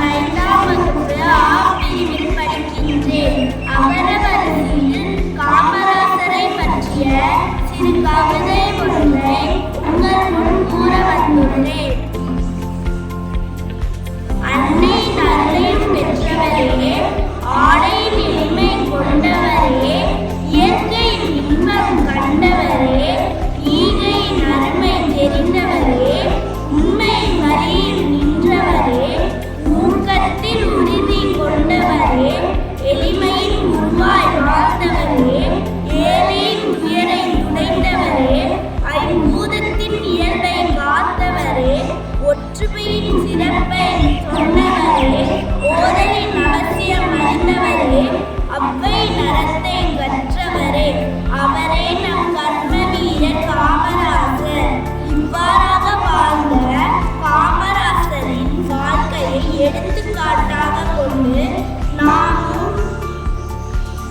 நான் 5ஆம் வகுப்பு ஆ பிரிவில் படிக்கின்றேன். அகரவரிசையில் காமராசரை பற்றிய சிறு கவிதை ஒன்றை உங்கள் முன் கூற வந்துள்ளேன். அன்னை நன்மையும் பெற்றவரே, ஆடையின் எளிமை கொண்டவரே, இயற்கையின் இன்பம் கண்டவரே, ஈகையின் அருமை தெரிந்தவரே, உண்மை வழியில் நின்றவரே, ஊக்கத்தில் உறுதி கொண்டவரே, எளிமையின் உருவாய் வாழ்ந்தவரே, ஏழையின் உயரை உடைந்தவரே, ஐம்பூதத்தின் இயல்பை காத்தவரே, ஒற்றுமையின் சிறப்பை சொன்னவரே, ஓதலின் அவசியம் அறிந்தவரே, அவ்வை நரத்தை கற்றவரே, அவரே நம் கர்ம வீரர் காமராசர். இவ்வாறாக வாழ்ந்த காமராசரின் வாழ்க்கையை எடுத்துக்காட்டாக கொண்டு நாமும்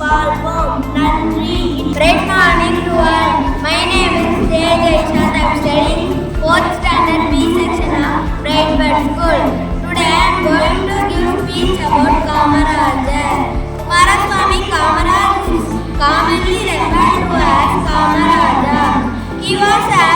வாழ்வோம். நன்றி. Great morning to all. My name is J. Ishant. I am studying 4th standard B section of Brightbird School. Today I am going to give speech about Kamarajar. Kumaraswamy Kamaraj is commonly referred to as Kamaraja. He was a